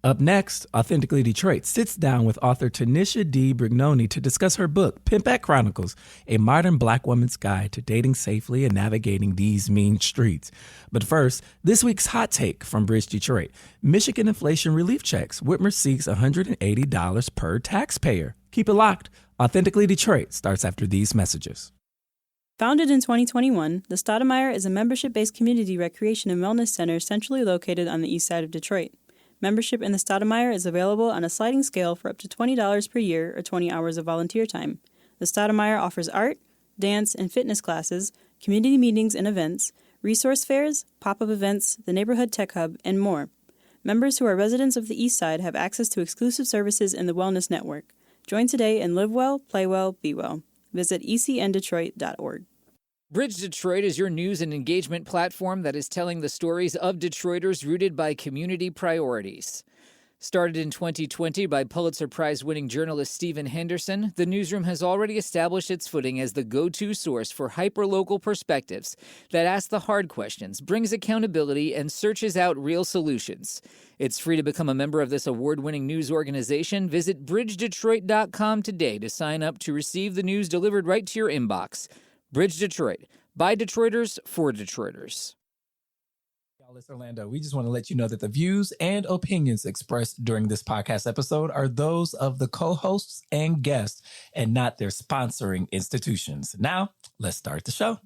Up next, Authentically Detroit sits down with author Tinisha D. Brugnone to discuss her book, Pimpette Chronicles, a modern black woman's guide to dating safely and navigating these mean streets. But first, this week's hot take from Bridge Detroit. Michigan inflation relief checks. Whitmer seeks $180 per taxpayer. Keep it locked. Authentically Detroit starts after these messages. Founded in 2021, the Stoudemire is a membership-based community recreation and wellness center centrally located on the east side of Detroit. Membership in the Stoudemire is available on a sliding scale for up to $20 per year or 20 hours of volunteer time. The Stoudemire offers art, dance, and fitness classes, community meetings and events, resource fairs, pop-up events, the Neighborhood Tech Hub, and more. Members who are residents of the East Side have access to exclusive services in the Wellness Network. Join today and live well, play well, be well. Visit ecndetroit.org. Bridge Detroit is your news and engagement platform that is telling the stories of Detroiters rooted by community priorities. Started in 2020 by Pulitzer Prize-winning journalist Stephen Henderson, the newsroom has already established its footing as the go-to source for hyper-local perspectives that ask the hard questions, brings accountability, and searches out real solutions. It's free to become a member of this award-winning news organization. Visit bridgedetroit.com today to sign up to receive the news delivered right to your inbox. Bridge Detroit, by Detroiters, for Detroiters. Y'all, it's Orlando. We just want to let you know that the views and opinions expressed during this podcast episode are those of the co-hosts and guests and not their sponsoring institutions. Now, let's start the show.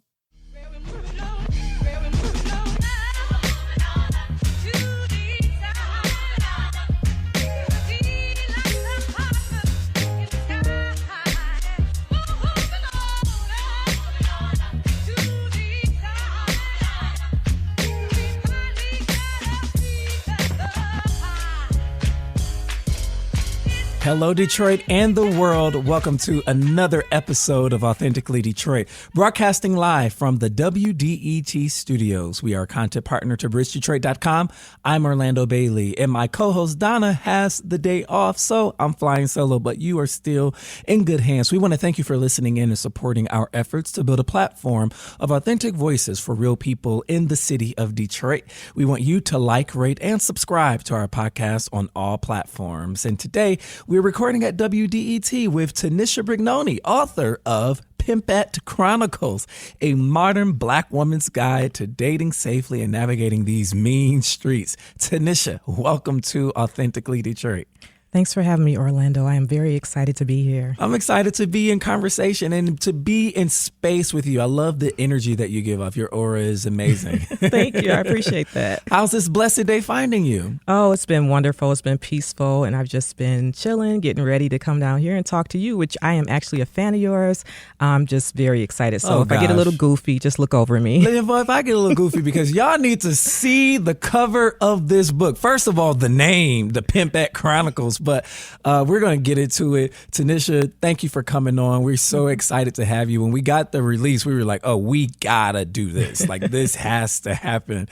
Hello, Detroit and the world. Welcome to another episode of Authentically Detroit, broadcasting live from the WDET studios. We are a content partner to BridgeDetroit.com. I'm Orlando Bailey, and my co-host Donna has the day off, so I'm flying solo, but you are still in good hands. We want to thank you for listening in and supporting our efforts to build a platform of authentic voices for real people in the city of Detroit. We want you to like, rate, and subscribe to our podcast on all platforms. And today, we're recording at WDET with Tinisha Brugnone, author of Pimpette Chronicles, a modern black woman's guide to dating safely and navigating these mean streets. Tinisha, welcome to Authentically Detroit. Thanks for having me, Orlando. I am very excited to be here. I'm excited to be in conversation and to be in space with you. I love the energy that you give off. Your aura is amazing. Thank you. I appreciate that. How's this blessed day finding you? Oh, it's been wonderful. It's been peaceful, and I've just been chilling, getting ready to come down here and talk to you, which I am actually a fan of yours. I'm just very excited. So I get a little goofy, just look over me. If I get a little goofy, because y'all need to see the cover of this book. First of all, the name, the Pimpette Chronicles. But we're going to get into it. Tanisha, thank you for coming on. We're so excited to have you. When we got the release, we were like, oh, we got to do this. Like, this has to happen.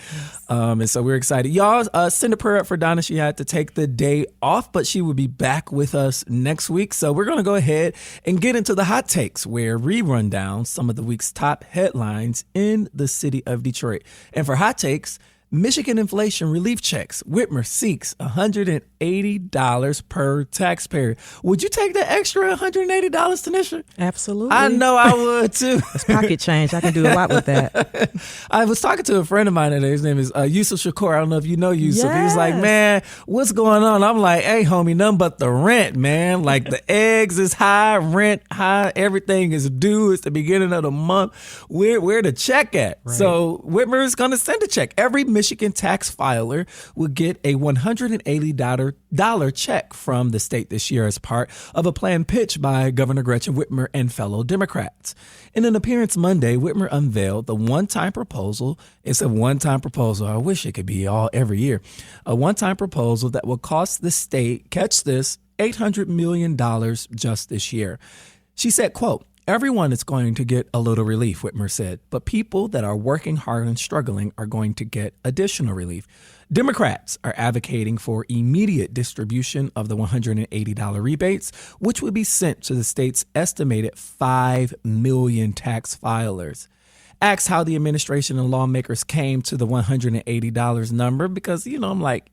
And so we're excited. Y'all, send a prayer up for Donna. She had to take the day off, but she will be back with us next week. So we're going to go ahead and get into the hot takes, where we run down some of the week's top headlines in the city of Detroit. And for hot takes, Michigan inflation relief checks. Whitmer seeks $180 per taxpayer. Would you take that extra $180, Tanisha? Absolutely. I know I would too. It's pocket change. I can do a lot with that. I was talking to a friend of mine today. His name is Yusuf Shakur. I don't know if you know Yusuf. Yes. He was like, man, what's going on? I'm like, hey, homie, nothing but the rent, man. Like, the eggs is high, rent high, everything is due. It's the beginning of the month. Where the check at? Right. So Whitmer is going to send a check. Every Michigan tax filer will get a $180 check from the state this year as part of a plan pitched by Governor Gretchen Whitmer and fellow Democrats. In an appearance Monday, Whitmer unveiled the one-time proposal. It's a one-time proposal. I wish it could be all every year. A one-time proposal that will cost the state, catch this, $800 million just this year. She said, quote, "Everyone is going to get a little relief," Whitmer said, "but people that are working hard and struggling are going to get additional relief." Democrats are advocating for immediate distribution of the $180 rebates, which would be sent to the state's estimated 5 million tax filers. Asked how the administration and lawmakers came to the $180 number, because, I'm like,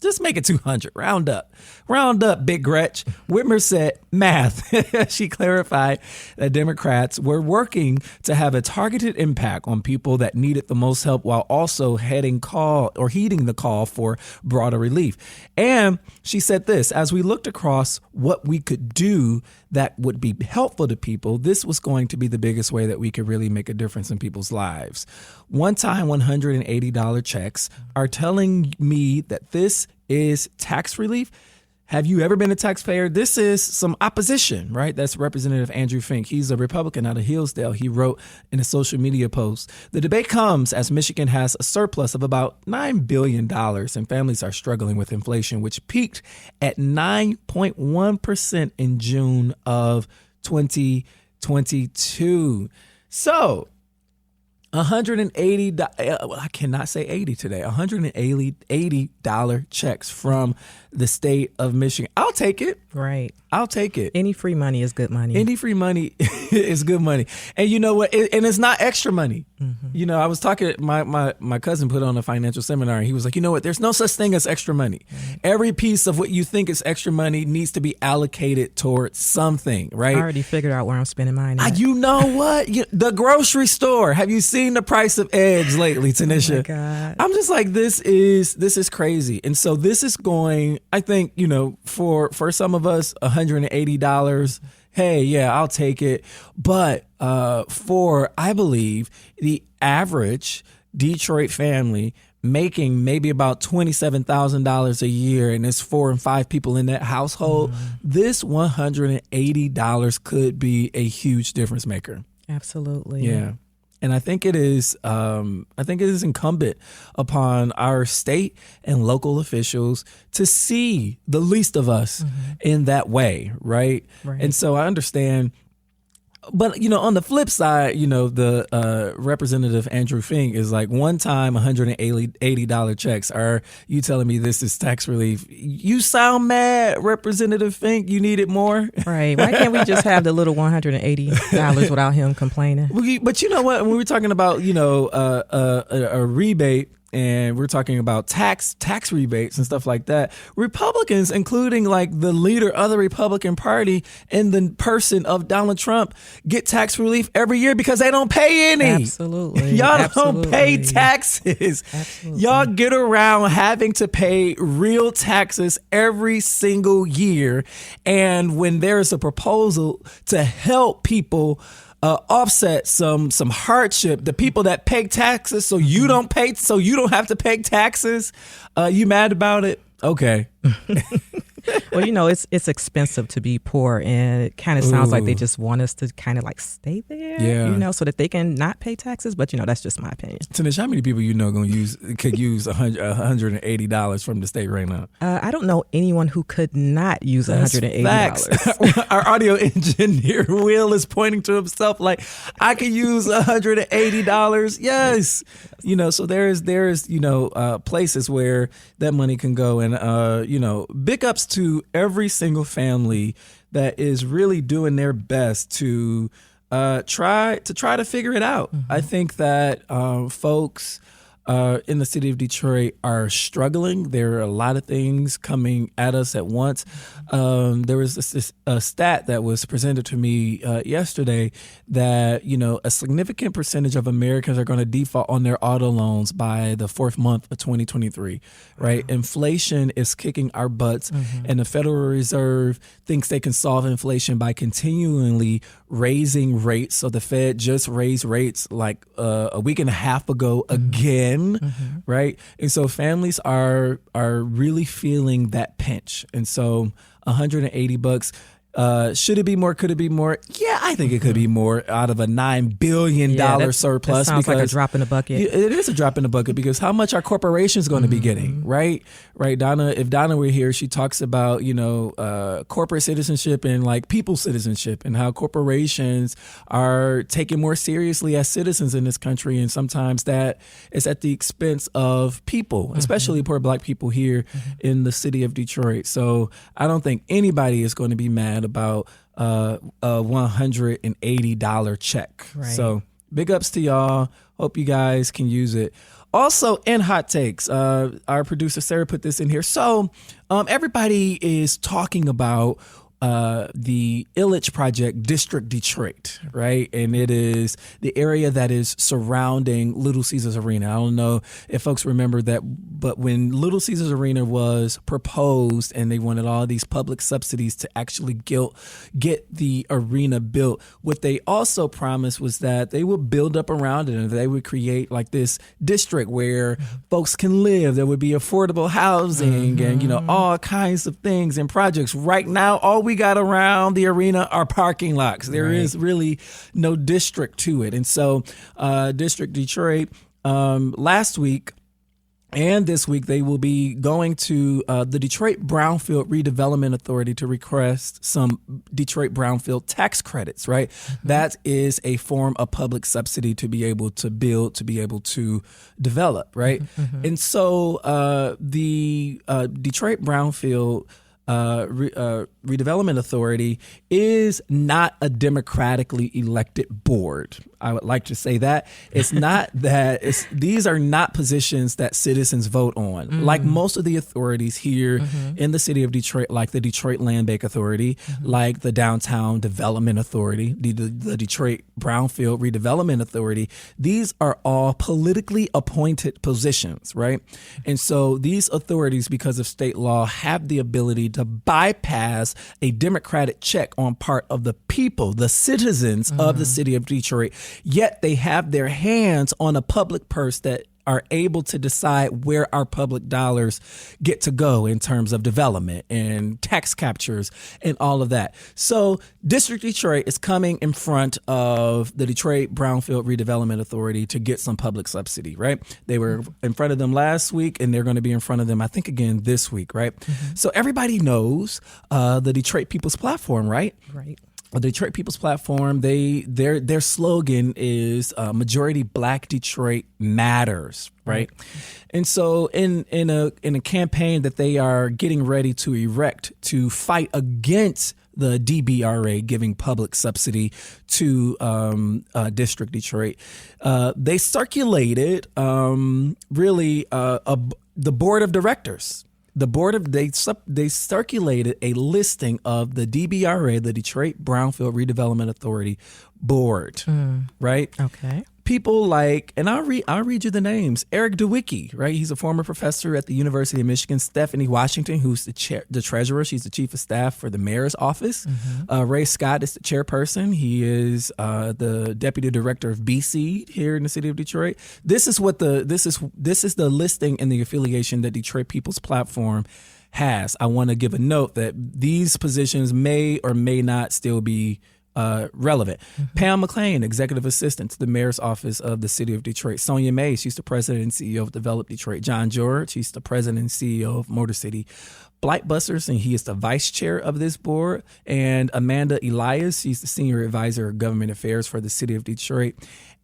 Just make it 200. Round up, Big Gretch. Whitmer said math. She clarified that Democrats were working to have a targeted impact on people that needed the most help, while also heeding the call for broader relief. And she said this: as we looked across what we could do that would be helpful to people, this was going to be the biggest way that we could really make a difference in people's lives. One-time $180 checks are telling me that this is tax relief. Have you ever been a taxpayer? This is some opposition, right? That's Representative Andrew Fink. He's a Republican out of Hillsdale. He wrote in a social media post, the debate comes as Michigan has a surplus of about $9 billion and families are struggling with inflation, which peaked at 9.1% in June of 2022. So $180, I cannot say 80 today, $180 checks from the state of Michigan. I'll take it. Right. I'll take it. Any free money is good money. Any free money is good money. And you know what? And it's not extra money. Mm-hmm. You know, I was talking, my cousin put on a financial seminar and he was like, you know what? There's no such thing as extra money. Mm-hmm. Every piece of what you think is extra money needs to be allocated towards something, right? I already figured out where I'm spending mine at. You know what? The grocery store. Have you seen the price of eggs lately, Tanisha? Oh my God. I'm just like, this is crazy. And so this is going, I think, you know, for some of us, $180, hey, yeah, I'll take it. But for, I believe, the average Detroit family making maybe about $27,000 a year, and there's 4 and 5 people in that household, this $180 could be a huge difference maker. Absolutely. Yeah. And I think it is incumbent upon our state and local officials to see the least of us in that way, right? And so I understand. But, you know, on the flip side, you know, the Representative Andrew Fink is like, one-time $180 checks. Are you telling me this is tax relief? You sound mad, Representative Fink. You need it more. Right. Why can't we just have the little $180 without him complaining? But you know what? When we're talking about, you know, a rebate, and we're talking about tax rebates and stuff like that, Republicans, including like the leader of the Republican Party in the person of Donald Trump, get tax relief every year because they don't pay any. Absolutely. Y'all don't pay taxes. Absolutely. Y'all get around having to pay real taxes every single year. And when there's a proposal to help people offset some hardship, the people that pay taxes, so you don't have to pay taxes, you mad about it? Okay. Well, you know, it's expensive to be poor, and it kind of sounds like they just want us to kind of like stay there, you know, so that they can not pay taxes. But, you know, that's just my opinion. Tanisha, how many people you know could use $180 from the state right now? I don't know anyone who could not use $180. Facts. Our audio engineer, Will, is pointing to himself like, I could use $180. Yes. You know, so there's you know, places where that money can go. And, you know, big ups to every single family that is really doing their best to try to figure it out. I think that folks in the city of Detroit are struggling. There are a lot of things coming at us at once. There was a stat that was presented to me yesterday that, you know, a significant percentage of Americans are going to default on their auto loans by the 4th month of 2023, right? Wow. Inflation is kicking our butts, and the Federal Reserve thinks they can solve inflation by continually raising rates. So the Fed just raised rates like a week and a half ago again. Right. And so families are really feeling that pinch. And so $180, should it be more? Could it be more? Yeah, I think it could be more out of a $9 billion surplus. That sounds like a drop in the bucket. It is a drop in the bucket because how much are corporations going to be getting, right? Right, Donna, if Donna were here, she talks about, you know, corporate citizenship and like people citizenship and how corporations are taken more seriously as citizens in this country. And sometimes that is at the expense of people, especially poor Black people here in the city of Detroit. So I don't think anybody is going to be mad about a $180 check. Right. So big ups to y'all. Hope you guys can use it. Also, in hot takes, our producer Sarah put this in here. So everybody is talking about the Illich Project, District Detroit, right? And it is the area that is surrounding Little Caesars Arena. I don't know if folks remember that, but when Little Caesars Arena was proposed and they wanted all these public subsidies to actually get the arena built, what they also promised was that they would build up around it and they would create like this district where folks can live. There would be affordable housing and, all kinds of things and projects. Right now, all we got around the arena are parking lots. There is really no district to it. And so District Detroit last week and this week, they will be going to the Detroit Brownfield Redevelopment Authority to request some Detroit Brownfield tax credits, right? That is a form of public subsidy to be able to build, to be able to develop, right? And so the Detroit Brownfield Redevelopment Authority is not a democratically elected board. I would like to say that. It's not that. These are not positions that citizens vote on. Like most of the authorities here in the city of Detroit, like the Detroit Land Bank Authority, like the Downtown Development Authority, the Detroit Brownfield Redevelopment Authority, these are all politically appointed positions, right? And so these authorities, because of state law, have the ability to bypass a democratic check on part of the people, the citizens of the city of Detroit, yet they have their hands on a public purse that are able to decide where our public dollars get to go in terms of development and tax captures and all of that. So District Detroit is coming in front of the Detroit Brownfield Redevelopment Authority to get some public subsidy, right? They were in front of them last week and they're going to be in front of them, I think, again this week, right? So everybody knows the Detroit People's Platform, right? Right. The Detroit People's Platform, their slogan is majority Black Detroit matters, right? And so in a campaign that they are getting ready to erect to fight against the DBRA giving public subsidy to District Detroit, they circulated the board of directors. They circulated a listing of the DBRA, the Detroit Brownfield Redevelopment Authority board, right? Okay. People like, and I'll read you the names. Eric DeWicki, right? He's a former professor at the University of Michigan. Stephanie Washington, who's the treasurer. She's the chief of staff for the mayor's office. Ray Scott is the chairperson. He is the deputy director of BC here in the city of Detroit. This is the listing and the affiliation that Detroit People's Platform has. I want to give a note that these positions may or may not still be relevant. Pam McLean, executive assistant to the mayor's office of the city of Detroit. Sonia May, she's the president and CEO of Develop Detroit. John George, he's the president and CEO of Motor City Blight Busters, and he is the vice chair of this board. And Amanda Elias, she's the senior advisor of government affairs for the city of Detroit.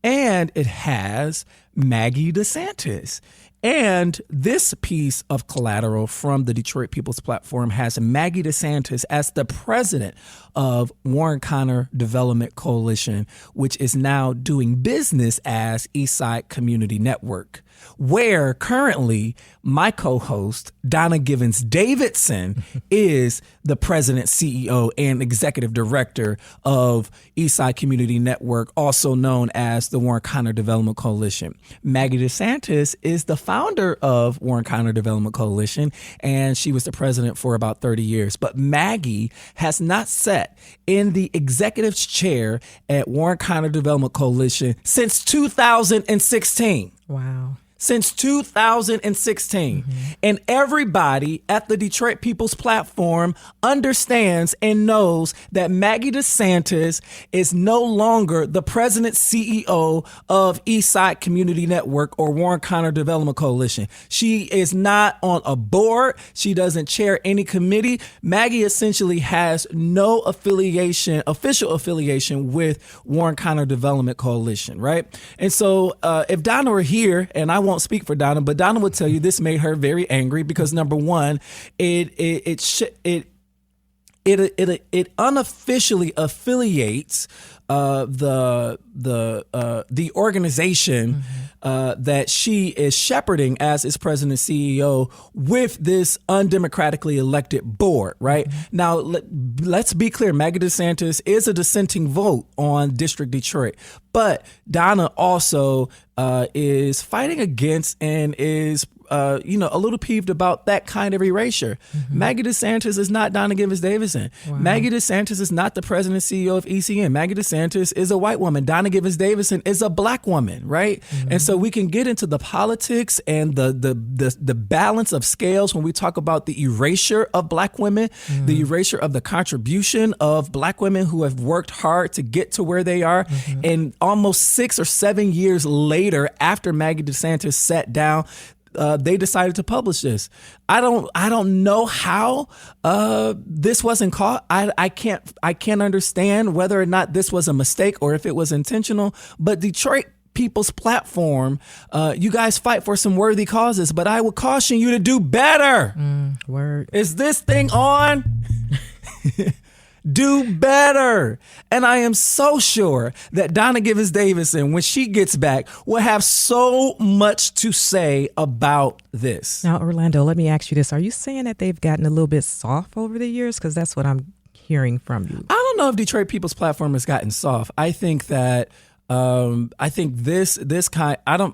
And it has Maggie DeSantis. And this piece of collateral from the Detroit People's Platform has Maggie DeSantis as the president of Warren Connor Development Coalition, which is now doing business as Eastside Community Network, where currently my co-host, Donna Givens Davidson, is the president, CEO, and executive director of Eastside Community Network, also known as the Warren Connor Development Coalition. Maggie DeSantis is the founder of Warren Connor Development Coalition, and she was the president for about 30 years. But Maggie has not sat in the executive chair at Warren Connor Development Coalition since 2016. Wow. Since 2016. And everybody at the Detroit People's Platform understands and knows that Maggie DeSantis is no longer the president CEO of Eastside Community Network or Warren Connor Development Coalition. She is not on a board. She doesn't chair any committee. Maggie essentially has no official affiliation with Warren Connor Development Coalition, right? And so if Donna were here, and I won't speak for Donna, but Donna would tell you this made her very angry because number one, it unofficially affiliates the organization that she is shepherding as its president and CEO with this undemocratically elected board, right? Now, let's be clear. Maggie DeSantis is a dissenting vote on District Detroit, but Donna also is fighting against and is a little peeved about that kind of erasure. Maggie DeSantis is not Donna Givens Davison. Wow. Maggie DeSantis is not the president and CEO of ECN. Maggie DeSantis is a white woman. Donna Givens Davison is a black woman, right? And so we can get into the politics and the balance of scales when we talk about the erasure of black women, the erasure of the contribution of black women who have worked hard to get to where they are. And almost 6 or 7 years later, after Maggie DeSantis sat down, they decided to publish this. I don't know how this wasn't caught. I can't understand whether or not this was a mistake or if it was intentional. But Detroit People's Platform, you guys fight for some worthy causes, but I would caution you to do better. Word. Is this thing on? Do better. And I am so sure that Donna Givens Davison, when she gets back, will have so much to say about this. Now, Orlando, let me ask you this. Are you saying that they've gotten a little bit soft over the years? Because that's what I'm hearing from you. I don't know if Detroit People's Platform has gotten soft. I think that this kind, I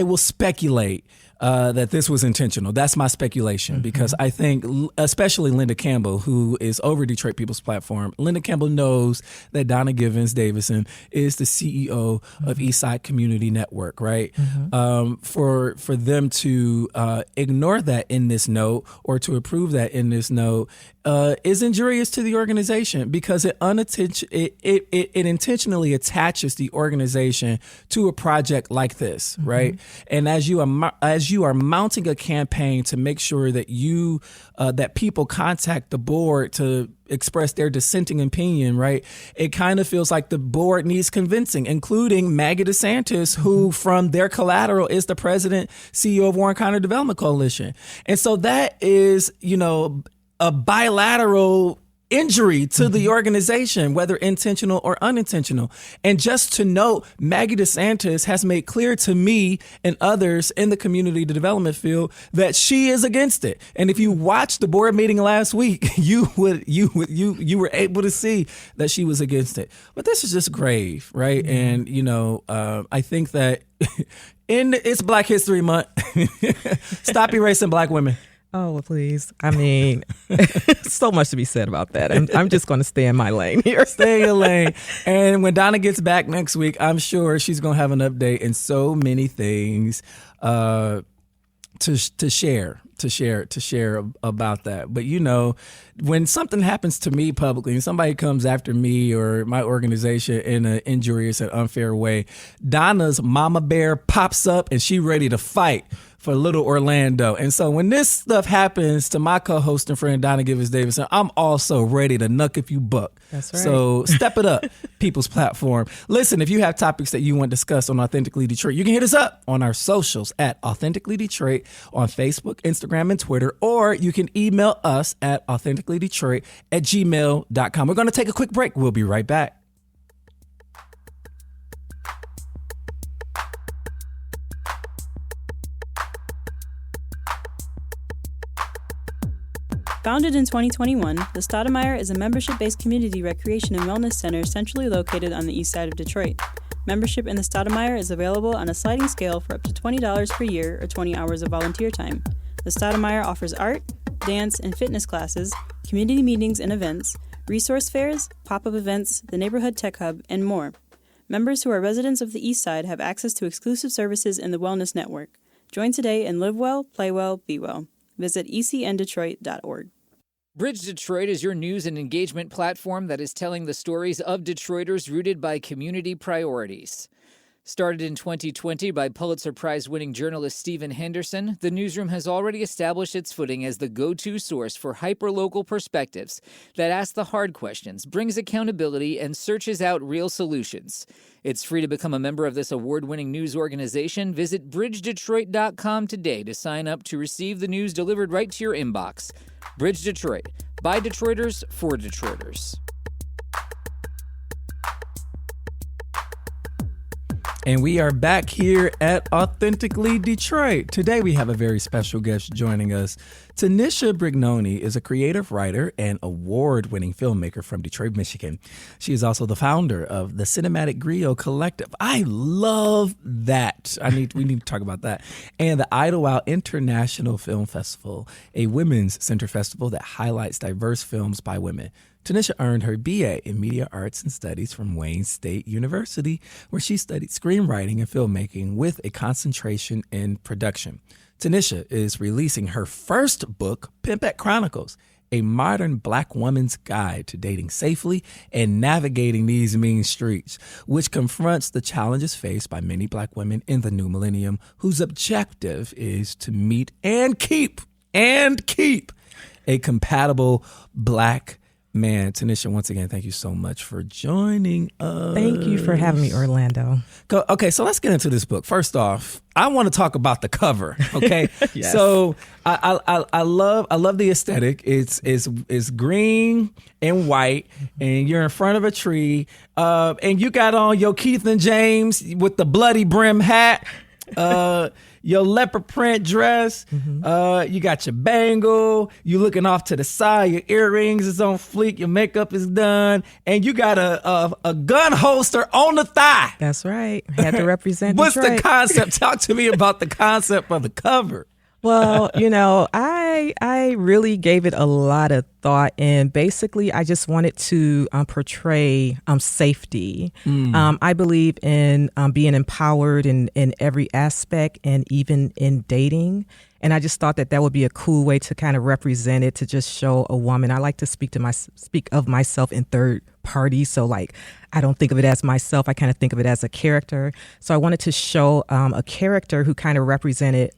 will speculate that this was intentional. That's my speculation, because I think especially Linda Campbell, who is over Detroit People's Platform, Linda Campbell knows that Donna Givens Davison is the CEO of Eastside Community Network, right? For them to ignore that in this note or to approve that in this note is injurious to the organization, because it intentionally attaches the organization to a project like this, right? And as you are mounting a campaign to make sure that that people contact the board to express their dissenting opinion, right? It kind of feels like the board needs convincing, including Maggie DeSantis, who from their collateral is the president, CEO of Warren County Development Coalition. And so that is, a bilateral injury to the organization, whether intentional or unintentional. And just to note, Maggie DeSantis has made clear to me and others in the community development field that she is against it. And if you watched the board meeting last week, you were able to see that she was against it. But this is just grave, right? And I think that it's Black History Month. Stop erasing black women. Oh, well, please. I mean, so much to be said about that. I'm just going to stay in my lane here. Stay in your lane. And when Donna gets back next week, I'm sure she's going to have an update and so many things to share about that. But when something happens to me publicly and somebody comes after me or my organization in an injurious and unfair way, Donna's mama bear pops up and she ready to fight for little Orlando. And so when this stuff happens to my co-host and friend Donna Givens Davison, I'm also ready to knuck if you buck. That's right. So step it up, People's Platform. Listen, if you have topics that you want discussed on Authentically Detroit, you can hit us up on our socials at Authentically Detroit on Facebook, Instagram, and Twitter, or you can email us at authenticallydetroit@gmail.com. We're going to take a quick break. We'll be right back. Founded in 2021, the Stoudemire is a membership-based community recreation and wellness center centrally located on the east side of Detroit. Membership in the Stoudemire is available on a sliding scale for up to $20 per year or 20 hours of volunteer time. The Stoudemire offers art, dance, and fitness classes, community meetings and events, resource fairs, pop-up events, the neighborhood tech hub, and more. Members who are residents of the east side have access to exclusive services in the Wellness Network. Join today and live well, play well, be well. Visit ecndetroit.org. Bridge Detroit is your news and engagement platform that is telling the stories of Detroiters rooted by community priorities. Started in 2020 by Pulitzer Prize-winning journalist Stephen Henderson, the newsroom has already established its footing as the go-to source for hyper-local perspectives that ask the hard questions, brings accountability, and searches out real solutions. It's free to become a member of this award-winning news organization. Visit bridgedetroit.com today to sign up to receive the news delivered right to your inbox. Bridge Detroit, by Detroiters, for Detroiters. And we are back here at Authentically Detroit. Today we have a very special guest joining us. Tinisha Brugnone is a creative writer and award-winning filmmaker from Detroit, Michigan. She is also the founder of the Cinematic Griot Collective. I love that. We need to talk about that. And the Idlewild International Film Festival, a women's center festival that highlights diverse films by women. Tinisha earned her BA in Media Arts and Studies from Wayne State University, where she studied screenwriting and filmmaking with a concentration in production. Tinisha is releasing her first book, Pimpette Chronicles, a modern Black woman's guide to dating safely and navigating these mean streets, which confronts the challenges faced by many Black women in the new millennium, whose objective is to meet and keep a compatible Black man. Tanisha, once again, thank you so much for joining us. Thank you for having me, Orlando. Okay, so let's get into this book. First off, I want to talk about the cover. Okay, Yes. So I love the aesthetic. It's green and white, and you're in front of a tree, and you got on your Keith and James with the bloody brim hat. Your leopard print dress, you got your bangle, you looking off to the side, your earrings is on fleek, your makeup is done, and you got a gun holster on the thigh. That's right. Had to represent What's Detroit. the concept? Talk to me about the concept of the cover. Well, I really gave it a lot of thought, and basically I just wanted to portray safety. I believe in being empowered in every aspect and even in dating. And I just thought that would be a cool way to kind of represent it, to just show a woman. I like to speak of myself in third party. So like, I don't think of it as myself. I kind of think of it as a character. So I wanted to show a character who kind of represented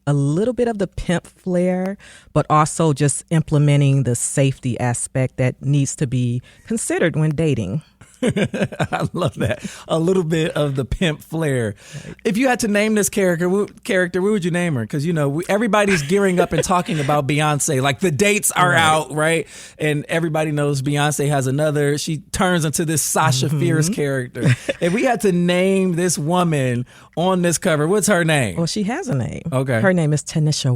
a little bit of the pimp flair, but also just implementing the safety aspect that needs to be considered when dating. I love that. A little bit of the pimp flair. Right. If you had to name this character, what would you name her? Because, everybody's gearing up and talking about Beyonce. Like the dates are out, right? And everybody knows Beyonce has another. She turns into this Sasha Fierce character. If we had to name this woman on this cover, what's her name? Well, she has a name. Okay. Her name is Tinisha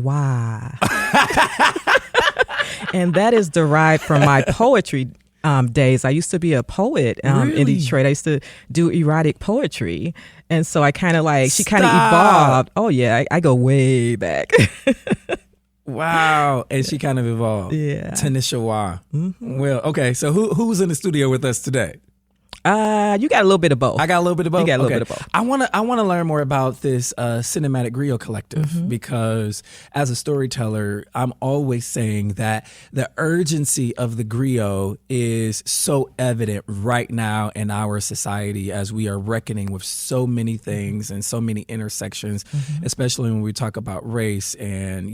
D. And that is derived from my poetry days. I used to be a poet in Detroit. I used to do erotic poetry. And so I kind of she kind of evolved. Oh, yeah, I go way back. Wow. And she kind of evolved. Yeah. Tinisha Wah. Well, okay. So who's in the studio with us today? You got a little bit of both. I got a little bit of both. You got a little bit of both. I want to learn more about this Cinematic Griot Collective because as a storyteller, I'm always saying that the urgency of the griot is so evident right now in our society as we are reckoning with so many things and so many intersections, especially when we talk about race and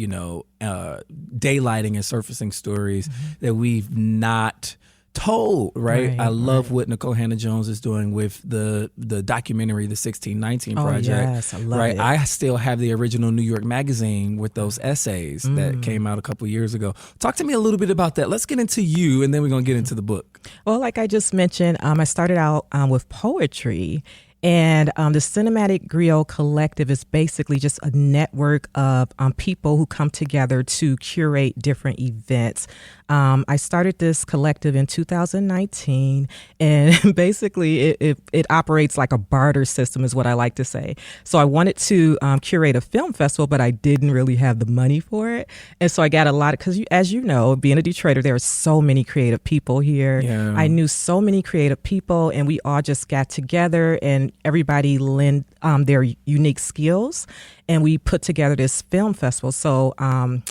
daylighting and surfacing stories that we've not told, right? I love what Nicole Hannah-Jones is doing with the documentary, the 1619 Project. Yes, I love it. I still have the original New York Magazine with those essays that came out a couple years ago. Talk to me a little bit about that. Let's get into you, and then we're going to get into the book. Well, like I just mentioned, I started out with poetry. And the Cinematic Griot Collective is basically just a network of people who come together to curate different events. I started this collective in 2019, and basically it operates like a barter system is what I like to say. So I wanted to curate a film festival, but I didn't really have the money for it. And so I got a lot of, because as you know, being a Detroiter, there are so many creative people here. Yeah. I knew so many creative people, and we all just got together and everybody lend their unique skills, and we put together this film festival. So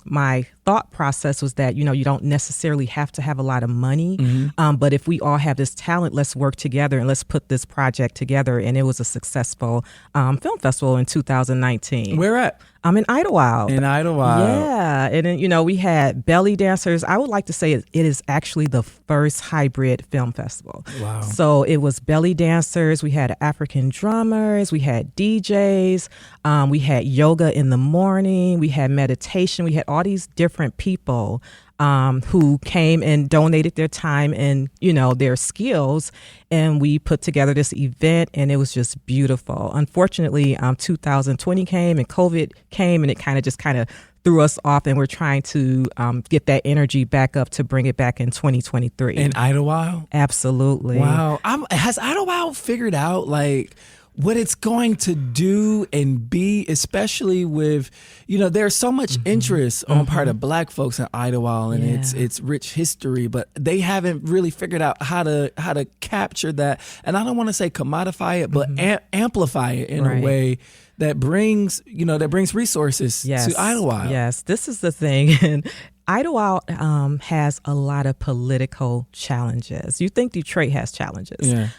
my thought process was that, you don't necessarily have to have a lot of money, but if we all have this talent, let's work together and let's put this project together. And it was a successful film festival in 2019. Where at? I'm in Idlewild. In Idlewild. Yeah. And then, we had belly dancers. I would like to say it is actually the first hybrid film festival. Wow. So it was belly dancers. We had African drummers. We had DJs. We had had yoga in the morning. We had meditation. We had all these different people who came and donated their time and, their skills. And we put together this event, and it was just beautiful. Unfortunately, 2020 came and COVID came, and it kind of threw us off, and we're trying to get that energy back up to bring it back in 2023. In Idlewild? Absolutely. Wow. Has Idlewild figured out what it's going to do and be, especially with, there's so much interest on part of Black folks in Idlewild and its rich history, but they haven't really figured out how to capture that. And I don't want to say commodify it, but amplify it in a way that brings resources to Idlewild. Yes, this is the thing. And Idlewild has a lot of political challenges. You think Detroit has challenges. Yeah.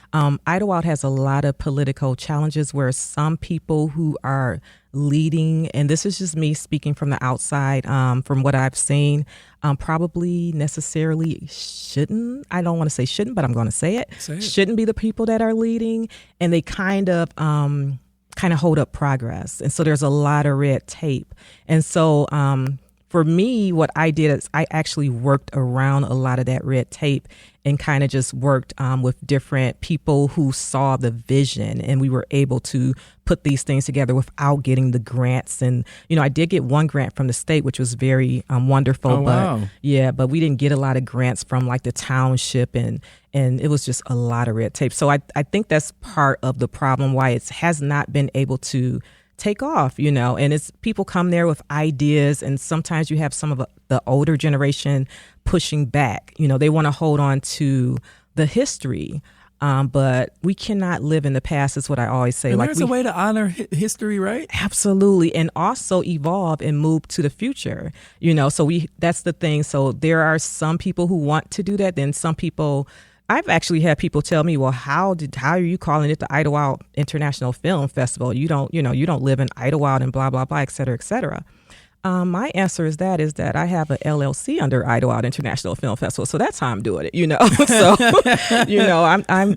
Idlewild has a lot of political challenges where some people who are leading, and this is just me speaking from the outside, from what I've seen, probably necessarily shouldn't, I don't want to say shouldn't, but I'm going to say it, shouldn't be the people that are leading, and they kind of hold up progress. And so there's a lot of red tape. And so for me, what I did is I actually worked around a lot of that red tape and kind of just worked with different people who saw the vision, and we were able to put these things together without getting the grants. And, I did get one grant from the state, which was very wonderful. Oh, wow. But we didn't get a lot of grants from the township, and it was just a lot of red tape. So I think that's part of the problem why it has not been able to take off, and it's people come there with ideas, and sometimes you have some of the older generation pushing back. They want to hold on to the history, but we cannot live in the past, is what I always say. And there's a way to honor history, right? Absolutely, and also evolve and move to the future. So that's the thing. So there are some people who want to do that, then some people. I've actually had people tell me, well, how are you calling it the Idlewild International Film Festival? You don't live in Idlewild and blah, blah, blah, et cetera, et cetera. My answer is that I have an LLC under Idlewild International Film Festival, so that's how I'm doing it. So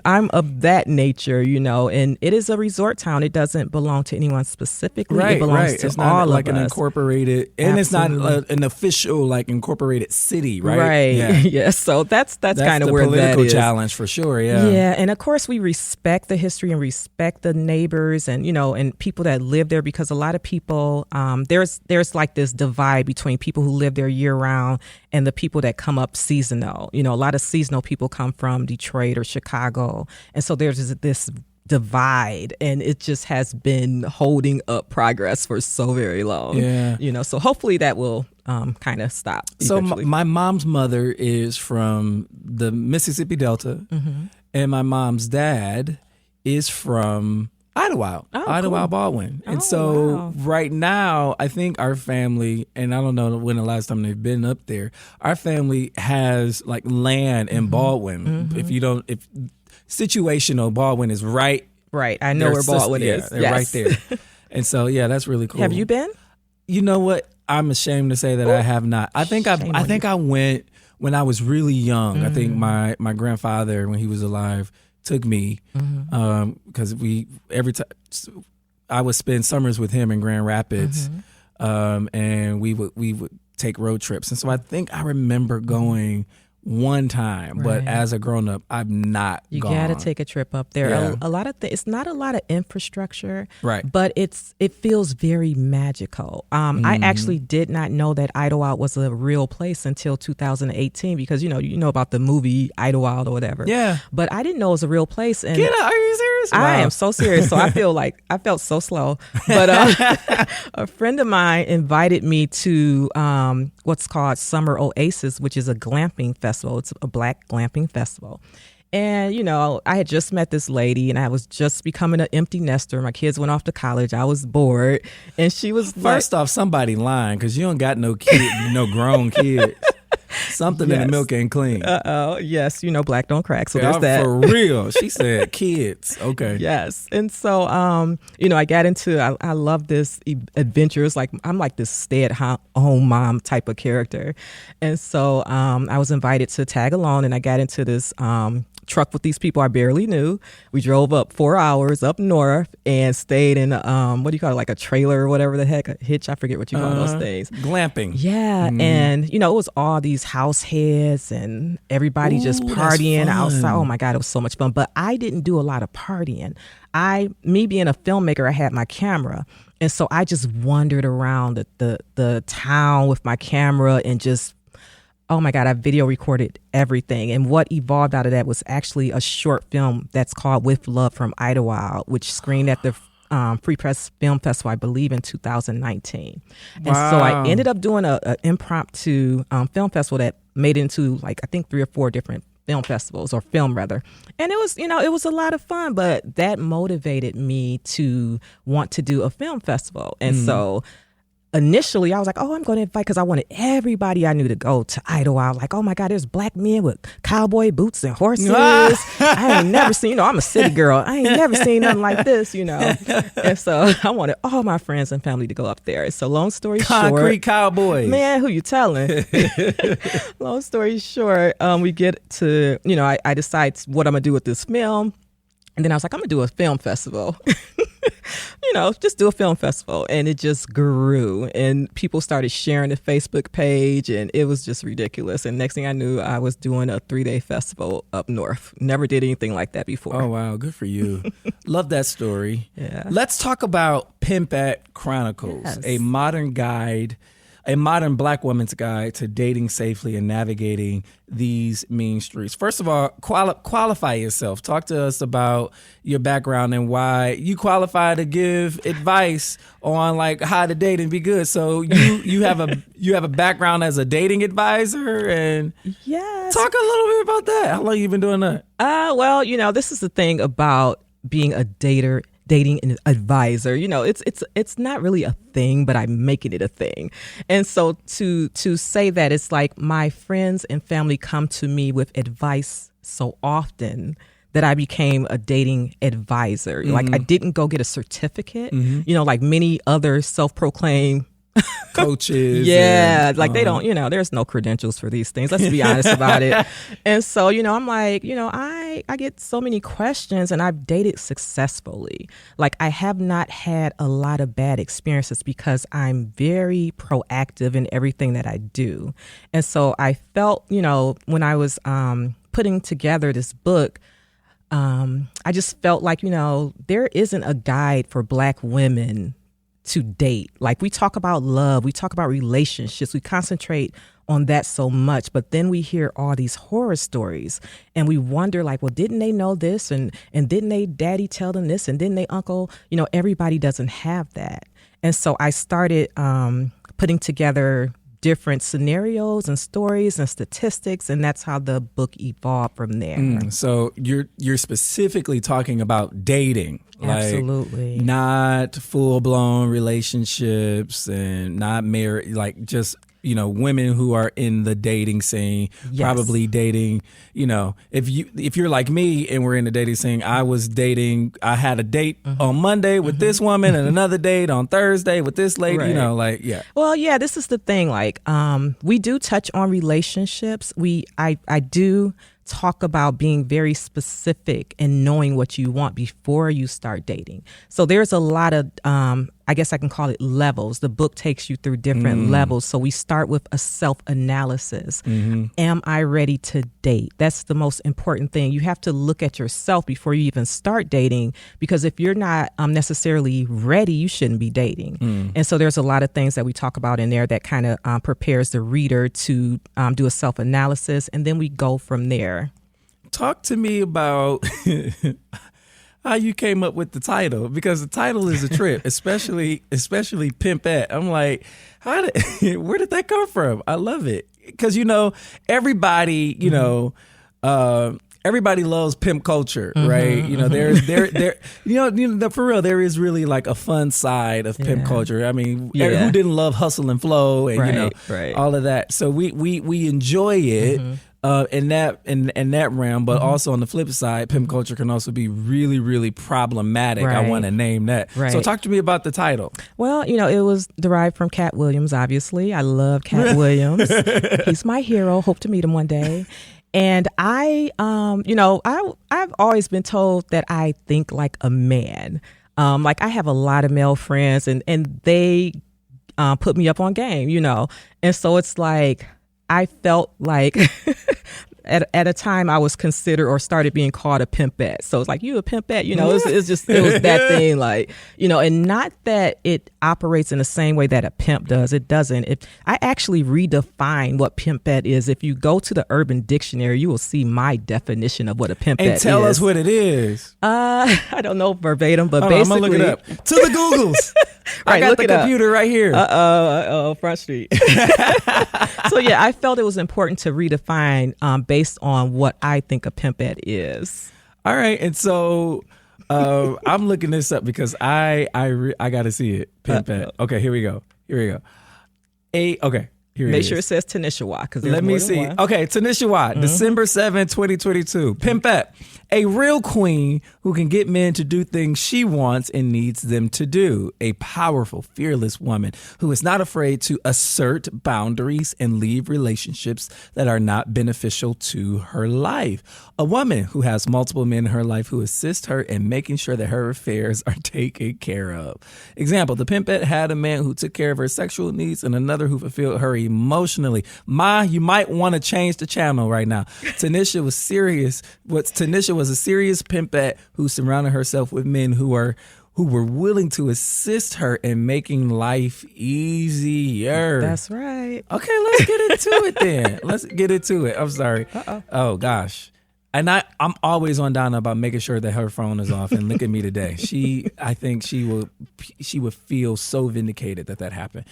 I'm of that nature, and it is a resort town. It doesn't belong to anyone specifically. Right, it belongs to it's all not like of an us. incorporated, and Absolutely. it's not an official incorporated city, right? Right. Yeah. So that's kind of the where political that is. challenge for sure. Yeah. Yeah, and of course we respect the history and respect the neighbors and and people that live there, because a lot of people there's this divide between people who live there year round and the people that come up seasonal. A lot of seasonal people come from Detroit or Chicago, and so there's this divide, and it just has been holding up progress for so very long. Yeah. So hopefully that will kind of stop. So eventually. my mom's mother is from the Mississippi Delta, and my mom's dad is from Idlewild, cool. Baldwin. And Oh, so wow. right now, I think our family, and I don't know when the last time they've been up there, our family has land in Baldwin. If situational, Baldwin is right. Right, I know where Baldwin is. They're right there. And so, that's really cool. Have you been? You know what? I'm ashamed to say that I have not. I think I went when I was really young. I think my grandfather, when he was alive, took me because every time I would spend summers with him in Grand Rapids, and we would take road trips. And so I think I remember going one time, but Right. as a grown up, I've not You gone. got to take a trip up there. Yeah. A lot of it's not a lot of infrastructure, Right. But it feels very magical. I actually did not know that Idlewild was a real place until 2018, because you know about the movie Idlewild or whatever. Yeah. But I didn't know it was a real place. And Get out, are you serious? I Wow. am so serious. So I felt so slow. But a friend of mine invited me to what's called Summer Oasis, which is a glamping festival. It's a Black glamping festival. And, I had just met this lady, and I was just becoming an empty nester. My kids went off to college. I was bored. And she was First off, somebody lying, because you don't got no kid, no grown kids. Something in the Yes. milk ain't clean. yes, Black don't crack. So there's that. For real. She said kids. Okay. Yes. And so, I got into, I love this adventure. It's like, I'm like this stay-at-home mom type of character. And so I was invited to tag along, and I got into this truck with these people I barely knew. We drove up 4 hours up north and stayed in what do you call it, like a trailer or whatever the heck, a hitch, I forget what you call those things. Glamping. Yeah, and you know, it was all these house heads and everybody just partying outside. Oh my God, it was so much fun. But I didn't do a lot of partying. Me being a filmmaker, I had my camera. And so I just wandered around the town with my camera and just, oh my God, I video recorded everything. And what evolved out of that was actually a short film that's called With Love from Idlewild, which screened at the Free Press Film Festival, I believe, in 2019. And so I ended up doing an impromptu film festival that made it into, like, I think 3 or 4 different film festivals, or film rather. And it was, you know, it was a lot of fun, but that motivated me to want to do a film festival. And so initially I was like, oh, I'm going to invite, because I wanted everybody I knew to go to Idlewild. Like, oh my God, there's black men with cowboy boots and horses. I ain't never seen, you know, I'm a city girl. I ain't never seen nothing like this, you know. And so I wanted all my friends and family to go up there. So long story short. Concrete cowboys. Man, who you telling? Long story short, we get to, you know, I decide what I'm going to do with this film. And then I was like, I'm going to do a film festival. You know, just do a film festival. And it just grew. And people started sharing the Facebook page. And it was just ridiculous. And next thing I knew, I was doing a 3-day festival up north. Never did anything like that before. Oh, wow. Good for you. Love that story. Yeah. Let's talk about Pimpette Chronicles, Yes. a modern Black woman's guide to dating safely and navigating these mean streets. First of all, qualify yourself. Talk to us about your background and why you qualify to give advice on like how to date and be good. So you have a background as a dating advisor, and Yes. talk a little bit about that. How long you been doing that? Well, you know, this is the thing about being a dating an advisor. You know, it's not really a thing, but I'm making it a thing. And so to say that, it's like my friends and family come to me with advice so often that I became a dating advisor. Like, I didn't go get a certificate, you know, like many other self-proclaimed Coaches. yeah, like they don't, you know, there's no credentials for these things. Let's be honest about it. And so, you know, I'm like, you know, I get so many questions, and I've dated successfully. Like, I have not had a lot of bad experiences because I'm very proactive in everything that I do. And so I felt, you know, when I was putting together this book, I just felt like, you know, there isn't a guide for Black women to date. Like, we talk about love, we talk about relationships, we concentrate on that so much, but then we hear all these horror stories and we wonder, like, well, didn't they know this, and didn't they daddy tell them this, and didn't they uncle? You know, everybody doesn't have that. And so I started putting together different scenarios and stories and statistics, and that's how the book evolved from there. So you're specifically talking about dating. Absolutely. Like, not full-blown relationships and not married, like just, you know, women who are in the dating scene, Yes. probably dating, you know, if you're like me and we're in the dating scene, I had a date on Monday with this woman and another date on Thursday with this lady, Right. you know, like, yeah. Well, yeah, this is the thing. Like, we do touch on relationships. I do talk about being very specific and knowing what you want before you start dating. So there's a lot of, I guess I can call it levels. The book takes you through different levels. So we start with a self-analysis. Am I ready to date? That's the most important thing. You have to look at yourself before you even start dating, because if you're not necessarily ready, you shouldn't be dating. And so there's a lot of things that we talk about in there that kind of prepares the reader to do a self-analysis, and then we go from there. Talk to me about how you came up with the title, because the title is a trip, especially Pimpette. I'm like, where did that come from? I love it, because, you know, everybody, you know, everybody loves pimp culture, right? You know, there, you know, for real, there is really like a fun side of pimp culture. I mean, who didn't love hustle and flow and, you know, all of that? So we enjoy it. In that realm, but also on the flip side, pimp culture can also be really, really problematic. I want to name that. So talk to me about the title. Well, you know, it was derived from Cat Williams, obviously. I love Cat Williams. He's my hero. Hope to meet him one day. And I've always been told that I think like a man. Like I have a lot of male friends, and they put me up on game, and so it's like I felt like at a time I was considered or started being called a pimpette. So it's like, you a pimpette, it was that thing, like, and not that it operates in the same way that a pimp does. It doesn't. I actually redefine what pimpette is. If you go to the Urban Dictionary, you will see my definition of what a pimpette is. And tell us what it is. I don't know verbatim, but basically. I'm going to look it up. To the Googles. I got the computer right here. Front Street. So yeah, I felt it was important to redefine based on what I think a pimpette is. All right, and so I'm looking this up because I got to see it. Pimpette. Okay, here we go. Okay. Make sure it says Tinisha, because let me see. One. Okay, Tinisha, December 7, 2022. Pimpette, a real queen who can get men to do things she wants and needs them to do. A powerful, fearless woman who is not afraid to assert boundaries and leave relationships that are not beneficial to her life. A woman who has multiple men in her life who assist her in making sure that her affairs are taken care of. Example, the Pimpette had a man who took care of her sexual needs and another who fulfilled her emotionally. You might want to change the channel right now. Tinisha was serious. Tinisha was a serious pimpette who surrounded herself with men who were willing to assist her in making life easier. That's right. Okay, let's get into it then. Let's get into it. I'm sorry. Oh gosh. And I'm always on Donna about making sure that her phone is off. And look at me today. I think she would feel so vindicated that happened.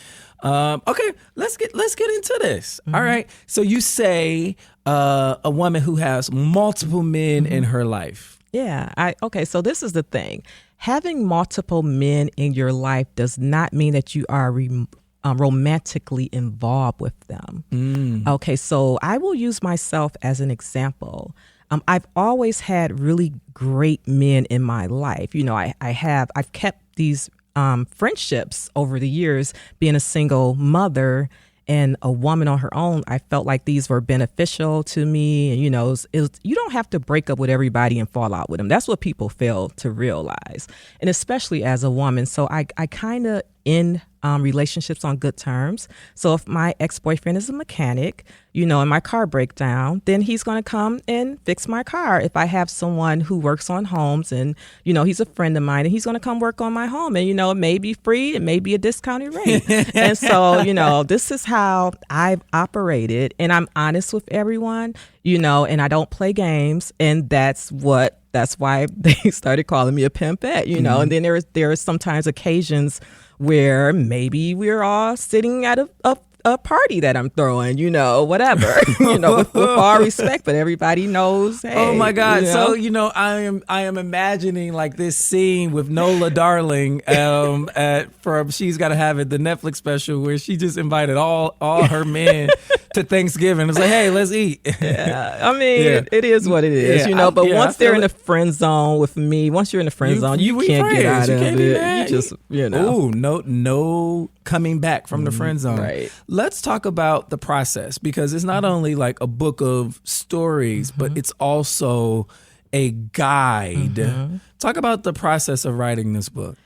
Okay, let's get into this. Mm-hmm. All right. So you say a woman who has multiple men in her life. Yeah. So this is the thing. Having multiple men in your life does not mean that you are romantically involved with them. Okay, so I will use myself as an example. I've always had really great men in my life. I've kept these friendships over the years, being a single mother and a woman on her own. I felt like these were beneficial to me. And, you don't have to break up with everybody and fall out with them. That's what people fail to realize. And especially as a woman. So I kind of end relationships on good terms. So if my ex-boyfriend is a mechanic, and my car breaks down, then he's going to come and fix my car. If I have someone who works on homes and, he's a friend of mine and he's going to come work on my home and, it may be free, it may be a discounted rate. And so, this is how I've operated, and I'm honest with everyone, and I don't play games. And that's why they started calling me a pimpette, mm-hmm. And then there are sometimes occasions where maybe we're all sitting at a party that I'm throwing, whatever, with all respect, but everybody knows. Hey, oh my God! So I am imagining like this scene with Nola Darling from She's Gotta Have It, the Netflix special, where she just invited all her men to Thanksgiving. It's like, hey, let's eat. Yeah, I mean, it is what it is, But once they're in the friend zone with me, once you're in the friend zone, you can't get out of it. You just, Ooh, no coming back from the friend zone. Right. Let's talk about the process, because it's not only like a book of stories, but it's also a guide. Talk about the process of writing this book.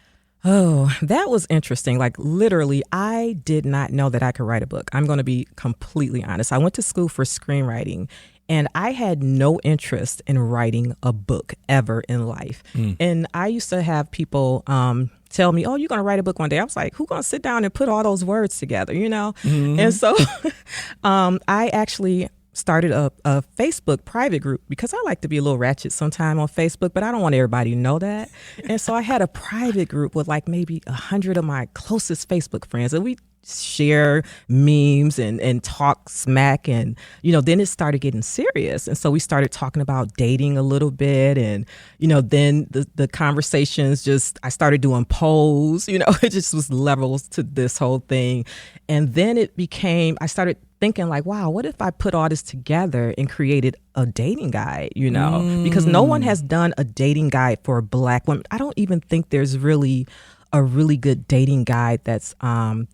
Oh, that was interesting. Like literally, I did not know that I could write a book. I'm going to be completely honest. I went to school for screenwriting, and I had no interest in writing a book ever in life. And I used to have people tell me, oh, you're going to write a book one day. I was like, who's going to sit down and put all those words together, And so I actually started a Facebook private group, because I like to be a little ratchet sometime on Facebook, but I don't want everybody to know that. And so I had a private group with like maybe 100 of my closest Facebook friends, and we share memes and talk smack, and then it started getting serious. And so we started talking about dating a little bit, and then the conversations I started doing polls, it just was levels to this whole thing. And then I started thinking like, wow, what if I put all this together and created a dating guide, because no one has done a dating guide for Black women. I don't even think there's really a really good dating guide that's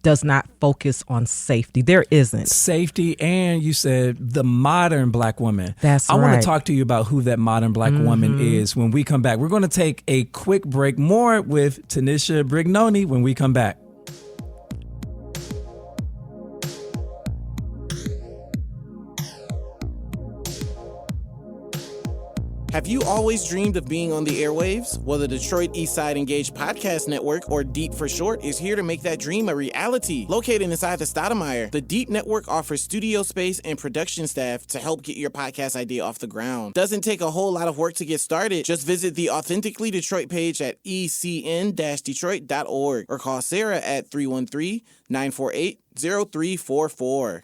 does not focus on safety. There isn't. Safety, and you said the modern Black woman. That's I want right. to talk to you about who that modern Black woman is when we come back. We're going to take a quick break. More with Tinisha Brugnone when we come back. Have you always dreamed of being on the airwaves? Well, the Detroit Eastside Engaged Podcast Network, or DEEP for short, is here to make that dream a reality. Located inside the Stoudemire, the DEEP Network offers studio space and production staff to help get your podcast idea off the ground. Doesn't take a whole lot of work to get started. Just visit the Authentically Detroit page at ecn-detroit.org or call Sarah at 313-948-0344.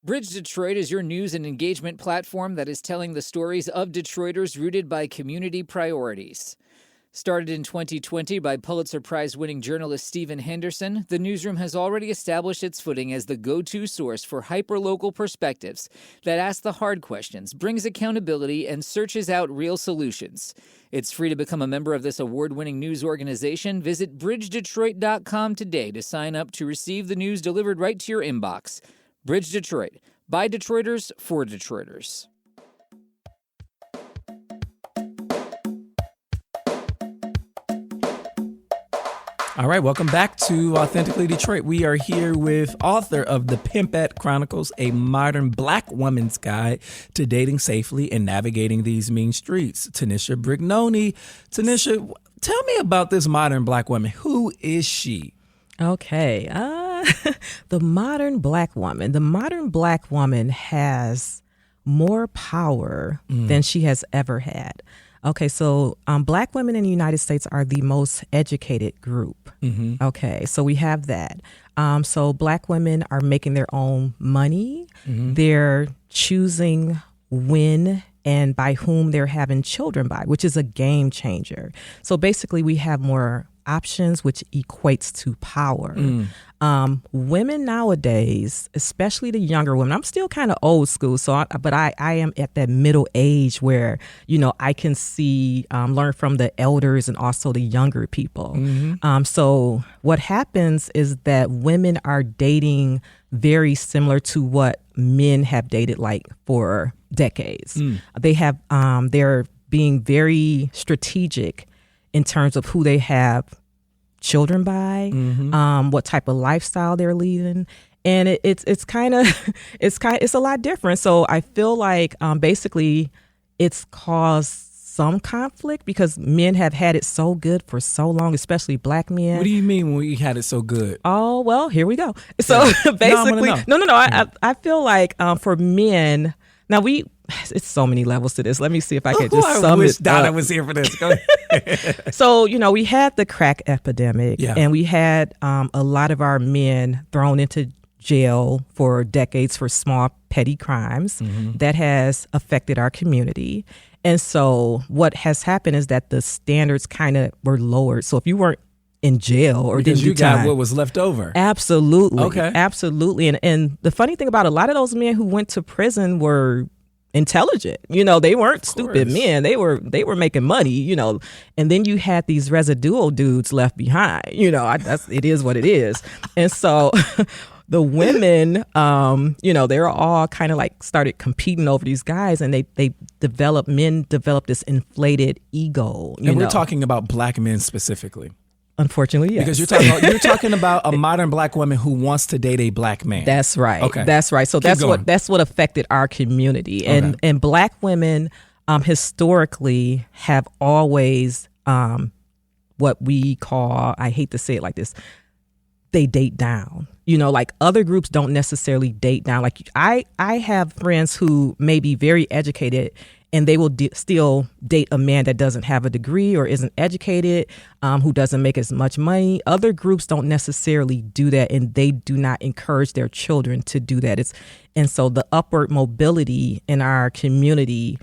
Bridge Detroit is your news and engagement platform that is telling the stories of Detroiters rooted by community priorities. Started in 2020 by Pulitzer Prize-winning journalist Stephen Henderson, the newsroom has already established its footing as the go-to source for hyper-local perspectives that ask the hard questions, brings accountability, and searches out real solutions. It's free to become a member of this award-winning news organization. Visit bridgedetroit.com today to sign up to receive the news delivered right to your inbox. Bridge Detroit, by Detroiters, for Detroiters. All right, welcome back to Authentically Detroit. We are here with author of the Pimpette Chronicles, a modern Black woman's guide to dating safely and navigating these mean streets, Tinisha Brugnone. Tinisha, tell me about this modern Black woman. Who is she? Okay. The modern Black woman. The modern Black woman has more power than she has ever had. Okay, so Black women in the United States are the most educated group. Okay, so we have that. So Black women are making their own money. They're choosing when and by whom they're having children by, which is a game changer. So basically we have more options, which equates to power. Women nowadays, especially the younger women, I'm still kind of old school, but I am at that middle age where, I can see, learn from the elders and also the younger people. So what happens is that women are dating very similar to what men have dated like for decades. They're being very strategic in terms of who they have children by, what type of lifestyle they're leading, and it's a lot different. So I feel like basically it's caused some conflict because men have had it so good for so long, especially Black men. What do you mean when we had it so good? Oh well, here we go. So basically, I feel like for men now it's so many levels to this. Let me see if I can just sum it up. I wish Donna was here for this. Go ahead. So, we had the crack epidemic, and we had a lot of our men thrown into jail for decades for small, petty crimes. That has affected our community. And so what has happened is that the standards kind of were lowered. So if you weren't in jail or because didn't you do time, got what was left over. Absolutely. Okay. Absolutely. And the funny thing about a lot of those men who went to prison were intelligent. They weren't stupid men. They were making money, and then you had these residual dudes left behind. It is what it is. And so the women, they're all kind of like started competing over these guys, and men developed this inflated ego. And we're talking about Black men specifically. Unfortunately, yes. Because you're talking about a modern Black woman who wants to date a Black man. That's right. Okay. That's right. So that's what affected our community. And Black women historically have always what we call, I hate to say it like this, they date down. Like other groups don't necessarily date down. Like I have friends who may be very educated and they will still date a man that doesn't have a degree or isn't educated, who doesn't make as much money. Other groups don't necessarily do that, and they do not encourage their children to do that. And so the upward mobility in our community